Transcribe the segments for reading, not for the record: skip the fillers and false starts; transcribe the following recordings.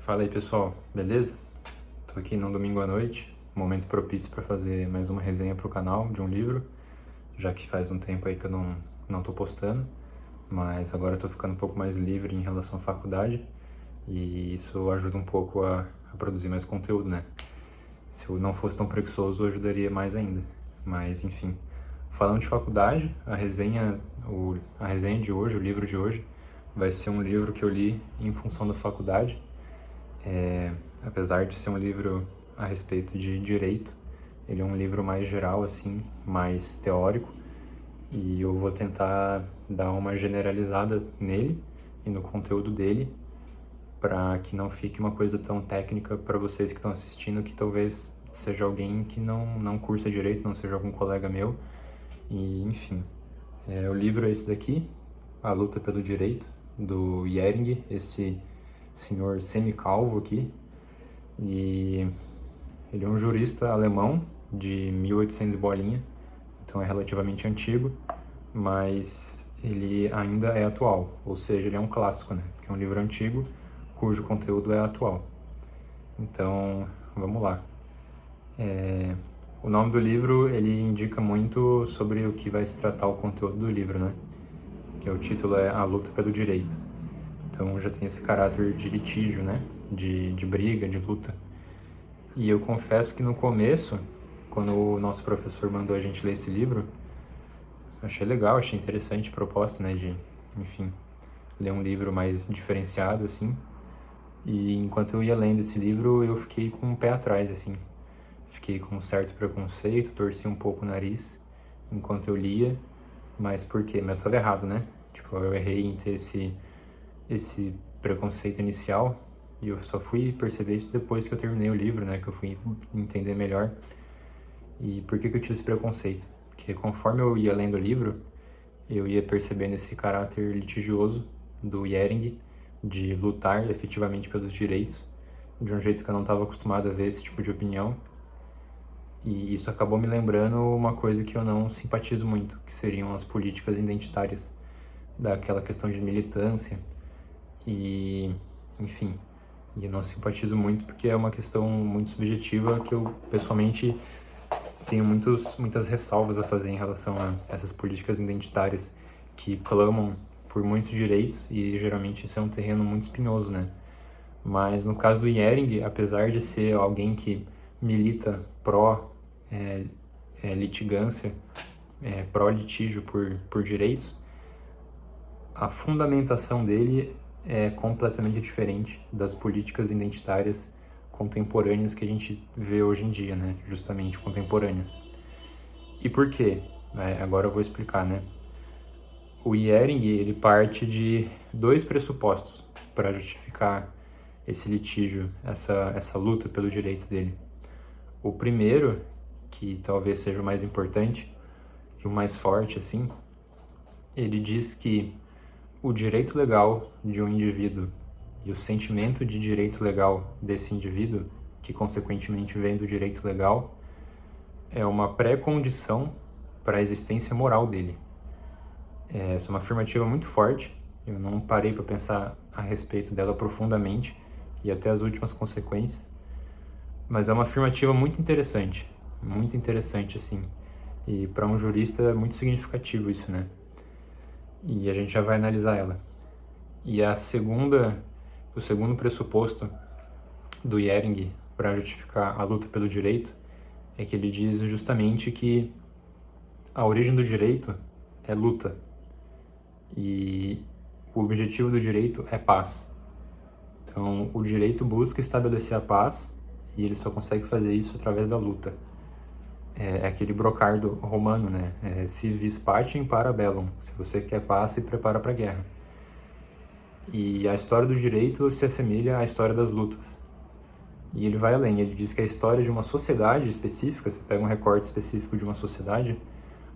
Fala aí, pessoal, beleza? Tô aqui no domingo à noite, momento propício para fazer mais uma resenha pro canal de um livro, já que faz um tempo aí que eu não tô postando, mas agora eu tô ficando um pouco mais livre em relação à faculdade e isso ajuda um pouco a produzir mais conteúdo, né? Se eu não fosse tão preguiçoso, ajudaria mais ainda. Mas, enfim, falando de faculdade, a resenha de hoje, o livro de hoje, vai ser um livro que eu li em função da faculdade. Apesar de ser um livro a respeito de direito, ele é um livro mais geral, assim, mais teórico, e eu vou tentar dar uma generalizada nele e no conteúdo dele, para que não fique uma coisa tão técnica para vocês que estão assistindo, que talvez seja alguém que não cursa direito, não seja algum colega meu, e enfim. O livro é esse daqui, A Luta pelo Direito, do Jhering, esse senhor semicalvo aqui, e ele é um jurista alemão de 1800 bolinha, então é relativamente antigo, mas ele ainda é atual, ou seja, ele é um clássico, né? Porque é um livro antigo cujo conteúdo é atual. Então, vamos lá. O nome do livro, ele indica muito sobre o que vai se tratar o conteúdo do livro, né? Que o título é A Luta pelo Direito. Então já tem esse caráter de litígio, né? De briga, de luta. E eu confesso que no começo, quando o nosso professor mandou a gente ler esse livro, achei legal, achei interessante a proposta, né, de, enfim, ler um livro mais diferenciado, assim. E enquanto eu ia lendo esse livro, eu fiquei com um pé atrás, assim. Fiquei com um certo preconceito, torci um pouco o nariz enquanto eu lia, mas por quê? Mas eu tava errado, né? Tipo, eu errei em ter esse preconceito inicial, e eu só fui perceber isso depois que eu terminei o livro, né? Que eu fui entender melhor. E por que eu tive esse preconceito? Porque conforme eu ia lendo o livro, eu ia percebendo esse caráter litigioso do Jhering, de lutar efetivamente pelos direitos, de um jeito que eu não estava acostumado a ver esse tipo de opinião. E isso acabou me lembrando uma coisa que eu não simpatizo muito, que seriam as políticas identitárias, daquela questão de militância e, enfim, e eu não simpatizo muito porque é uma questão muito subjetiva que eu pessoalmente tenho muitas ressalvas a fazer em relação a essas políticas identitárias que clamam por muitos direitos, e geralmente isso é um terreno muito espinhoso, né? Mas no caso do Jhering, apesar de ser alguém que milita pró litigância, pró litígio por direitos, a fundamentação dele é completamente diferente das políticas identitárias contemporâneas que a gente vê hoje em dia, né? Justamente contemporâneas. E por quê? Agora eu vou explicar, né? O Jhering, ele parte de dois pressupostos para justificar esse litígio, essa luta pelo direito dele. O primeiro, que talvez seja o mais importante e o mais forte, assim, ele diz que o direito legal de um indivíduo e o sentimento de direito legal desse indivíduo, que consequentemente vem do direito legal, é uma pré-condição para a existência moral dele. Essa é uma afirmativa muito forte, eu não parei para pensar a respeito dela profundamente e até as últimas consequências, mas é uma afirmativa muito interessante assim, e para um jurista é muito significativo isso, né? E a gente já vai analisar ela. E o segundo pressuposto do Jhering para justificar a luta pelo direito é que ele diz justamente que a origem do direito é luta e o objetivo do direito é paz. Então, o direito busca estabelecer a paz e ele só consegue fazer isso através da luta. É aquele brocardo romano, né? Si vis pacem para bellum. Se você quer paz, se prepara para a guerra. E a história do direito se assemelha à história das lutas. E ele vai além, ele diz que a história de uma sociedade específica, você pega um recorte específico de uma sociedade,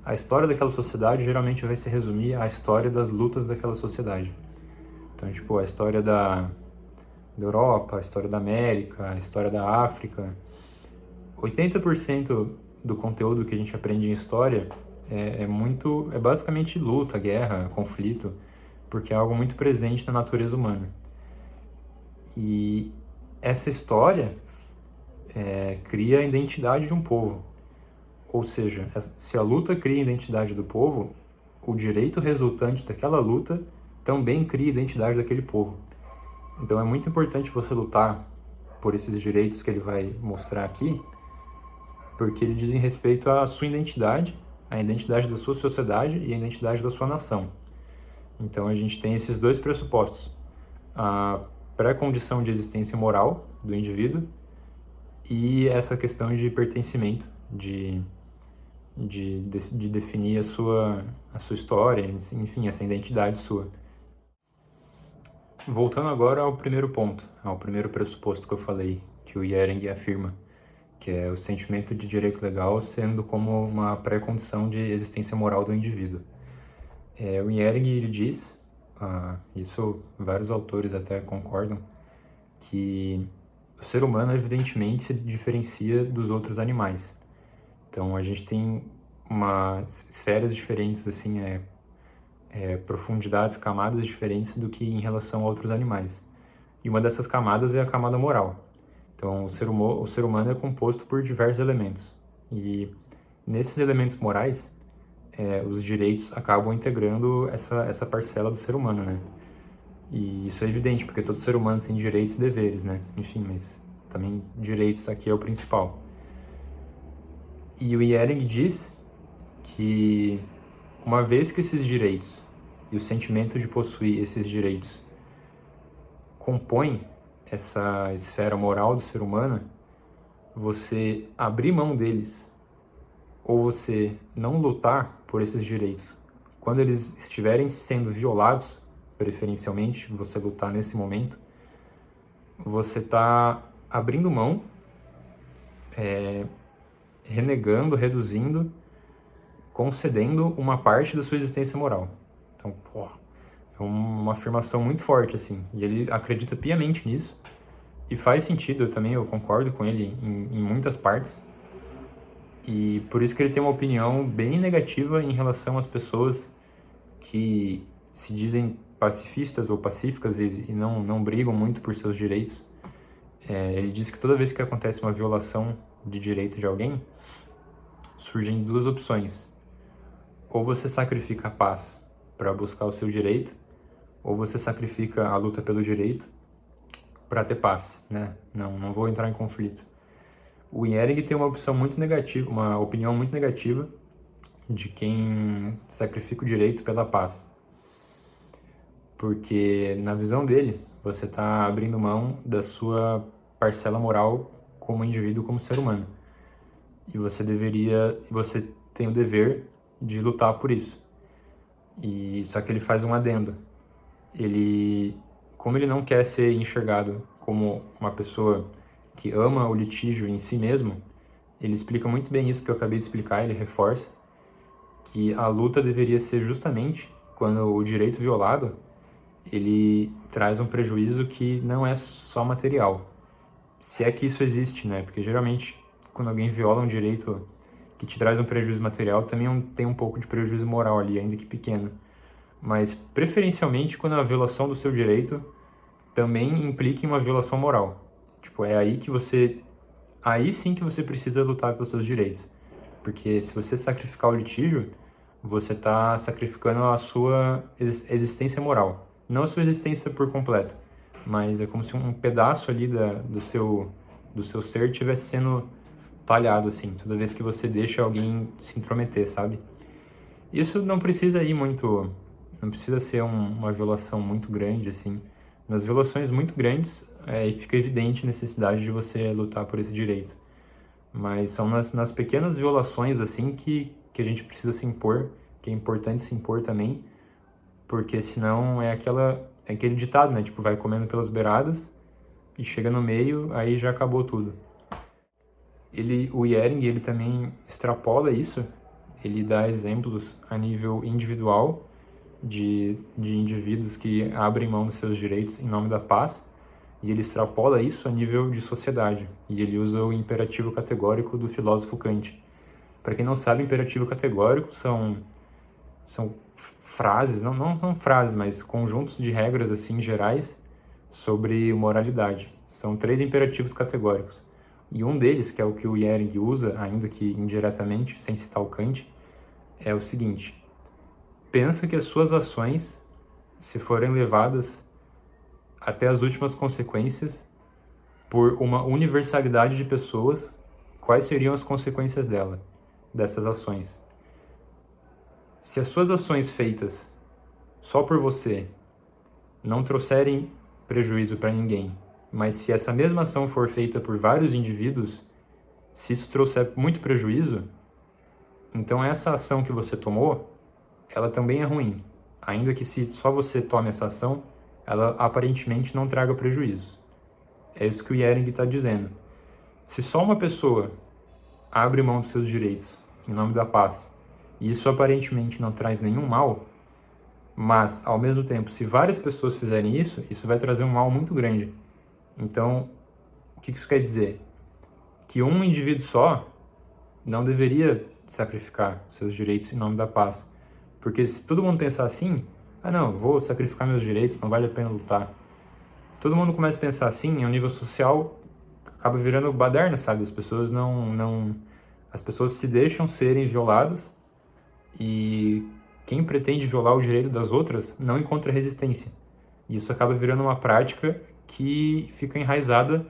a história daquela sociedade geralmente vai se resumir à história das lutas daquela sociedade. Então, tipo, a história da Europa, a história da América, a história da África. 80% do conteúdo que a gente aprende em história é basicamente luta, guerra, conflito, porque é algo muito presente na natureza humana. E essa história cria a identidade de um povo. Ou seja, se a luta cria a identidade do povo, o direito resultante daquela luta também cria a identidade daquele povo. Então é muito importante você lutar por esses direitos que ele vai mostrar aqui, porque ele dizem respeito à sua identidade, à identidade da sua sociedade e à identidade da sua nação. Então a gente tem esses dois pressupostos: a pré-condição de existência moral do indivíduo e essa questão de pertencimento, de definir a sua história, enfim, essa identidade sua. Voltando agora ao primeiro ponto, ao primeiro pressuposto que eu falei, que o Jering afirma, que é o sentimento de direito legal sendo como uma pré-condição de existência moral do indivíduo. O Jering, ele diz, isso vários autores até concordam, que o ser humano evidentemente se diferencia dos outros animais. Então a gente tem esferas diferentes, assim, profundidades, camadas diferentes do que em relação a outros animais. E uma dessas camadas é a camada moral. Então o ser humano é composto por diversos elementos. E nesses elementos morais, os direitos acabam integrando essa parcela do ser humano, né? E isso é evidente, porque todo ser humano tem direitos e deveres, né? Enfim, mas também direitos aqui é o principal. E o Jering diz que uma vez que esses direitos e o sentimento de possuir esses direitos compõem essa esfera moral do ser humano, você abrir mão deles ou você não lutar por esses direitos, quando eles estiverem sendo violados, preferencialmente, você lutar nesse momento, você está abrindo mão, renegando, reduzindo, concedendo uma parte da sua existência moral. Então, é uma afirmação muito forte, assim. E ele acredita piamente nisso. E faz sentido, eu concordo com ele em muitas partes. E por isso que ele tem uma opinião bem negativa em relação às pessoas que se dizem pacifistas ou pacíficas e não brigam muito por seus direitos. Ele diz que toda vez que acontece uma violação de direito de alguém, surgem duas opções. Ou você sacrifica a paz para buscar o seu direito, ou você sacrifica a luta pelo direito para ter paz, né? Não vou entrar em conflito. O Jering tem uma opção muito negativa, uma opinião muito negativa de quem sacrifica o direito pela paz. Porque na visão dele, você está abrindo mão da sua parcela moral como indivíduo, como ser humano. E você tem o dever de lutar por isso. Só que ele faz um adendo. Como ele não quer ser enxergado como uma pessoa que ama o litígio em si mesmo, ele explica muito bem isso que eu acabei de explicar, ele reforça que a luta deveria ser justamente quando o direito violado, ele traz um prejuízo que não é só material. Se é que isso existe, né? Porque geralmente, quando alguém viola um direito que te traz um prejuízo material, também tem um pouco de prejuízo moral ali, ainda que pequeno. Mas, preferencialmente, quando a violação do seu direito também implica em uma violação moral. Tipo, aí sim que você precisa lutar pelos seus direitos. Porque se você sacrificar o litígio, você está sacrificando a sua existência moral. Não a sua existência por completo, mas é como se um pedaço ali do seu ser estivesse sendo talhado, assim, toda vez que você deixa alguém se intrometer, sabe? Isso não precisa não precisa ser uma violação muito grande, assim. Nas violações muito grandes, fica evidente a necessidade de você lutar por esse direito. Mas são nas pequenas violações, assim, que a gente precisa se impor, que é importante se impor também, porque senão é aquele ditado, né? Tipo, vai comendo pelas beiradas e chega no meio, aí já acabou tudo. O Jering, ele também extrapola isso, ele dá exemplos a nível individual de indivíduos que abrem mão dos seus direitos em nome da paz, e ele extrapola isso a nível de sociedade, e ele usa o imperativo categórico do filósofo Kant. Para quem não sabe, imperativo categórico são frases, não são frases, mas conjuntos de regras assim gerais sobre moralidade. São 3 imperativos categóricos. E um deles, que é o que o Ehring usa, ainda que indiretamente, sem citar o Kant, é o seguinte: pensa que as suas ações, se forem levadas até as últimas consequências, por uma universalidade de pessoas, quais seriam as consequências dessas ações? Se as suas ações feitas só por você não trouxerem prejuízo para ninguém, mas se essa mesma ação for feita por vários indivíduos, se isso trouxer muito prejuízo, então essa ação que você tomou, ela também é ruim. Ainda que se só você tome essa ação, ela aparentemente não traga prejuízo. É isso que o Ehring está dizendo. Se só uma pessoa abre mão dos seus direitos em nome da paz, e isso aparentemente não traz nenhum mal, mas, ao mesmo tempo, se várias pessoas fizerem isso, isso vai trazer um mal muito grande. Então, o que isso quer dizer? Que um indivíduo só não deveria sacrificar seus direitos em nome da paz. Porque se todo mundo pensar assim, não, vou sacrificar meus direitos, não vale a pena lutar. Todo mundo começa a pensar assim, em um nível social, acaba virando baderna, sabe? As pessoas as pessoas se deixam serem violadas e quem pretende violar o direito das outras não encontra resistência. E isso acaba virando uma prática que fica enraizada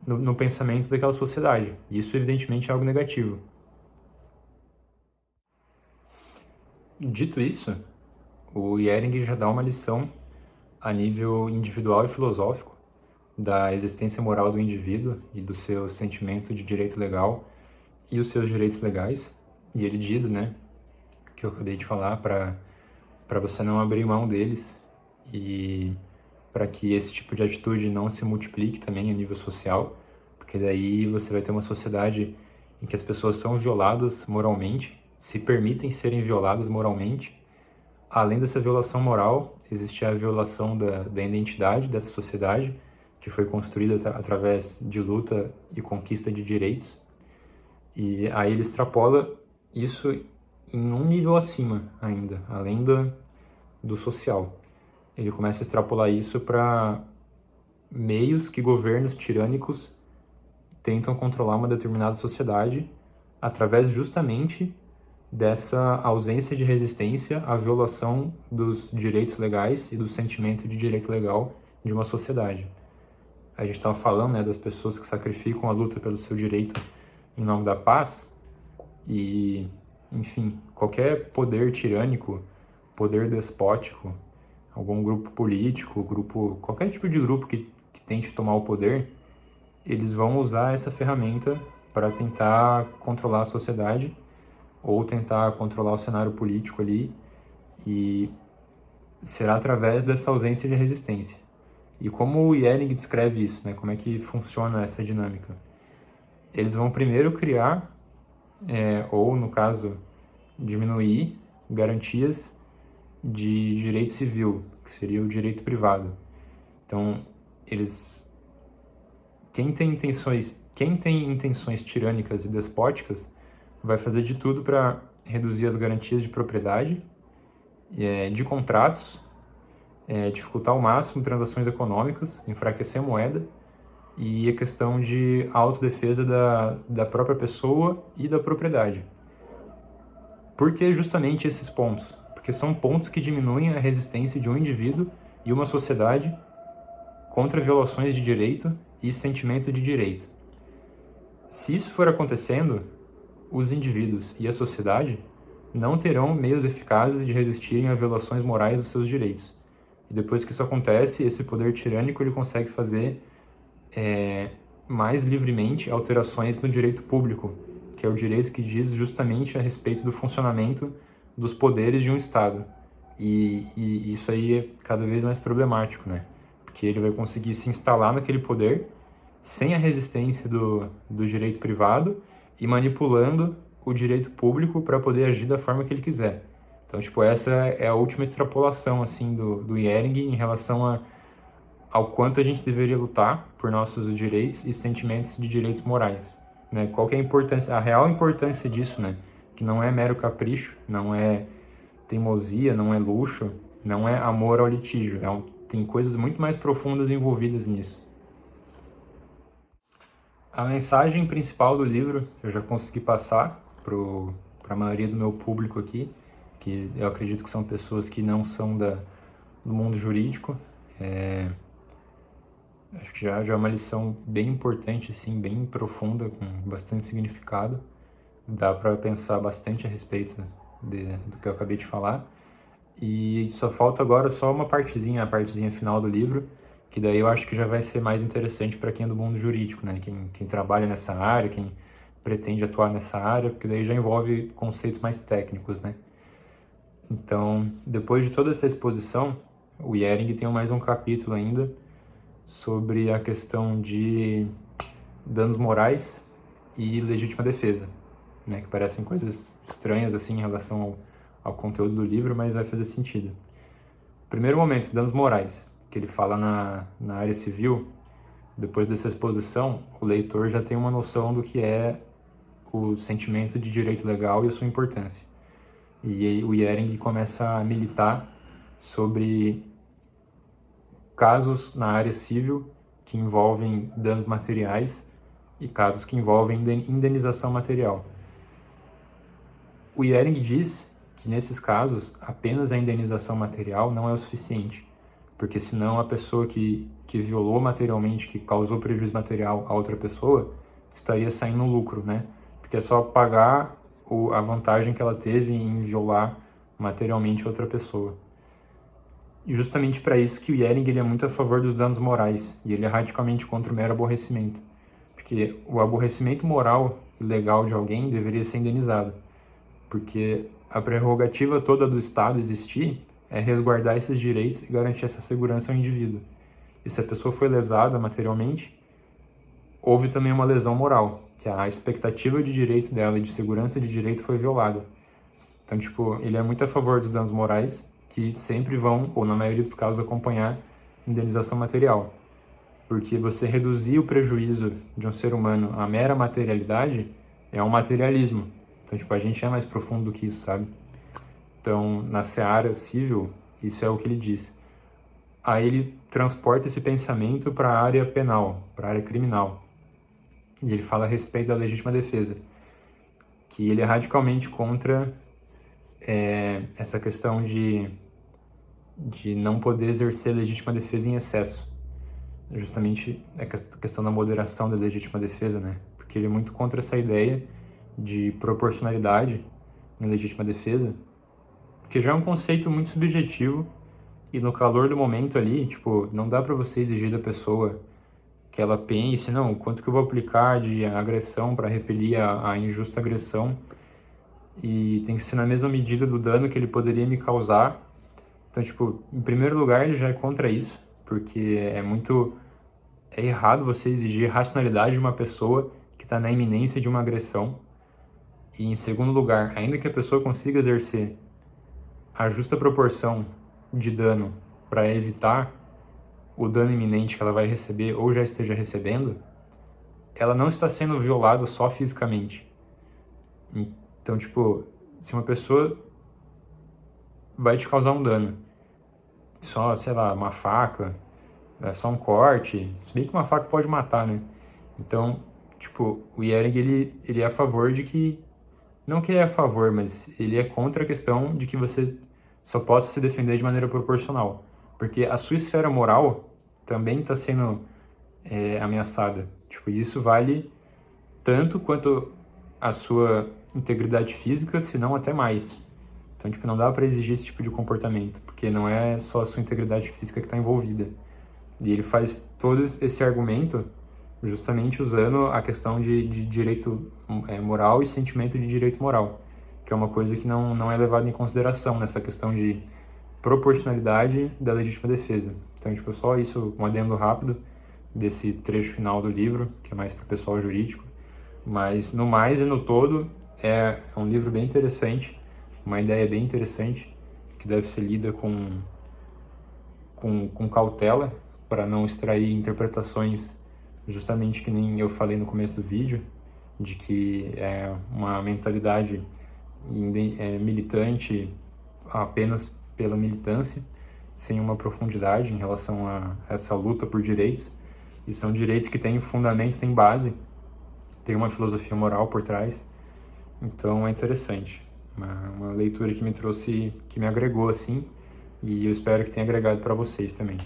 no pensamento daquela sociedade. E isso, evidentemente, é algo negativo. Dito isso, o Ehring já dá uma lição a nível individual e filosófico da existência moral do indivíduo e do seu sentimento de direito legal e os seus direitos legais. E ele diz, né, que eu acabei de falar, para você não abrir mão deles e para que esse tipo de atitude não se multiplique também a nível social, porque daí você vai ter uma sociedade em que as pessoas são violadas moralmente, se permitem serem violadas moralmente. Além dessa violação moral, existe a violação da identidade dessa sociedade, que foi construída através de luta e conquista de direitos. E aí ele extrapola isso em um nível acima ainda, além do social. Ele começa a extrapolar isso para meios que governos tirânicos tentam controlar uma determinada sociedade através justamente dessa ausência de resistência à violação dos direitos legais e do sentimento de direito legal de uma sociedade. A gente estava falando, né, das pessoas que sacrificam a luta pelo seu direito em nome da paz e, enfim, qualquer poder tirânico, poder despótico, algum grupo político, qualquer tipo de grupo que tente tomar o poder, eles vão usar essa ferramenta para tentar controlar a sociedade ou tentar controlar o cenário político ali, e será através dessa ausência de resistência. E como o Ehring descreve isso, né? Como é que funciona essa dinâmica? Eles vão primeiro criar, ou no caso, diminuir garantias de direito civil, que seria o direito privado. Então, quem tem intenções tirânicas e despóticas vai fazer de tudo para reduzir as garantias de propriedade, de contratos, dificultar ao máximo transações econômicas, enfraquecer a moeda e a questão de autodefesa da própria pessoa e da propriedade. Por que justamente esses pontos? Porque são pontos que diminuem a resistência de um indivíduo e uma sociedade contra violações de direito e sentimento de direito. Se isso for acontecendo, os indivíduos e a sociedade não terão meios eficazes de resistirem a violações morais dos seus direitos. E depois que isso acontece, esse poder tirânico ele consegue fazer mais livremente alterações no direito público, que é o direito que diz justamente a respeito do funcionamento dos poderes de um Estado. E isso aí é cada vez mais problemático, né? Porque ele vai conseguir se instalar naquele poder sem a resistência do direito privado e manipulando o direito público para poder agir da forma que ele quiser. Então, essa é a última extrapolação, assim, do Ehring em relação ao quanto a gente deveria lutar por nossos direitos e sentimentos de direitos morais, né? Qual que é a importância, a real importância disso, né? Que não é mero capricho, não é teimosia, não é luxo, não é amor ao litígio, tem coisas muito mais profundas envolvidas nisso. A mensagem principal do livro eu já consegui passar para a maioria do meu público aqui, que eu acredito que são pessoas que não são do mundo jurídico. Acho que já é uma lição bem importante, assim, bem profunda, com bastante significado. Dá para pensar bastante a respeito do que eu acabei de falar. E só falta agora só uma partezinha, a partezinha final do livro, que daí eu acho que já vai ser mais interessante para quem é do mundo jurídico, né? Quem trabalha nessa área, quem pretende atuar nessa área, porque daí já envolve conceitos mais técnicos, né? Então, depois de toda essa exposição, o Jhering tem mais um capítulo ainda sobre a questão de danos morais e legítima defesa, né? Que parecem coisas estranhas assim em relação ao conteúdo do livro, mas vai fazer sentido. Primeiro momento, danos morais, que ele fala na área civil. Depois dessa exposição, o leitor já tem uma noção do que é o sentimento de direito legal e a sua importância. E aí o Jhering começa a militar sobre casos na área civil que envolvem danos materiais e casos que envolvem indenização material. O Jhering diz que nesses casos apenas a indenização material não é o suficiente, porque senão a pessoa que violou materialmente, que causou prejuízo material a outra pessoa, estaria saindo no lucro, né? Porque é só pagar a vantagem que ela teve em violar materialmente a outra pessoa. E justamente para isso que o Jhering ele é muito a favor dos danos morais, e ele é radicalmente contra o mero aborrecimento. Porque o aborrecimento moral e legal de alguém deveria ser indenizado. Porque a prerrogativa toda do Estado existir é resguardar esses direitos e garantir essa segurança ao indivíduo. E se a pessoa foi lesada materialmente, houve também uma lesão moral, que a expectativa de direito dela e de segurança de direito foi violada. Então, tipo, ele é muito a favor dos danos morais, que sempre vão, ou na maioria dos casos, acompanhar indenização material. Porque você reduzir o prejuízo de um ser humano à mera materialidade é um materialismo. Então, tipo, a gente é mais profundo do que isso, sabe? Então, na seara civil, isso é o que ele diz. Aí ele transporta esse pensamento para a área penal, para a área criminal. E ele fala a respeito da legítima defesa, que ele é radicalmente contra essa questão de não poder exercer legítima defesa em excesso. Justamente a questão da moderação da legítima defesa, né? Porque ele é muito contra essa ideia de proporcionalidade em legítima defesa, porque já é um conceito muito subjetivo e no calor do momento ali, tipo, não dá para você exigir da pessoa que ela pense, não, quanto que eu vou aplicar de agressão para repelir a injusta agressão, e tem que ser na mesma medida do dano que ele poderia me causar. Então, tipo, em primeiro lugar, ele já é contra isso, porque é errado você exigir racionalidade de uma pessoa que está na iminência de uma agressão. E em segundo lugar, ainda que a pessoa consiga exercer a justa proporção de dano para evitar o dano iminente que ela vai receber ou já esteja recebendo, ela não está sendo violada só fisicamente. Então, tipo, se uma pessoa vai te causar um dano, só, sei lá, uma faca, só um corte, se bem que uma faca pode matar, né? Então, tipo, o Jhering, ele é a favor de que, não que ele é a favor, mas ele é contra a questão de que você só possa se defender de maneira proporcional. Porque a sua esfera moral também está sendo ameaçada. Tipo, isso vale tanto quanto a sua integridade física, se não até mais. Então, tipo, não dá para exigir esse tipo de comportamento, porque não é só a sua integridade física que está envolvida. E ele faz todo esse argumento justamente usando a questão de direito moral e sentimento de direito moral, que é uma coisa que não é levada em consideração nessa questão de proporcionalidade da legítima defesa. Então, tipo, só isso, um adendo rápido desse trecho final do livro, que é mais para o pessoal jurídico. Mas, no mais e no todo, é um livro bem interessante, uma ideia bem interessante, que deve ser lida com cautela, para não extrair interpretações justamente que nem eu falei no começo do vídeo, de que é uma mentalidade militante apenas pela militância, sem uma profundidade em relação a essa luta por direitos, e são direitos que têm fundamento, têm base, tem uma filosofia moral por trás, então é interessante. Uma leitura que me trouxe, que me agregou, assim, e eu espero que tenha agregado para vocês também.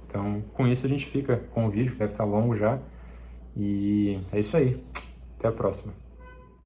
Então, com isso a gente fica com o vídeo, que deve estar longo já, e é isso aí. Até a próxima.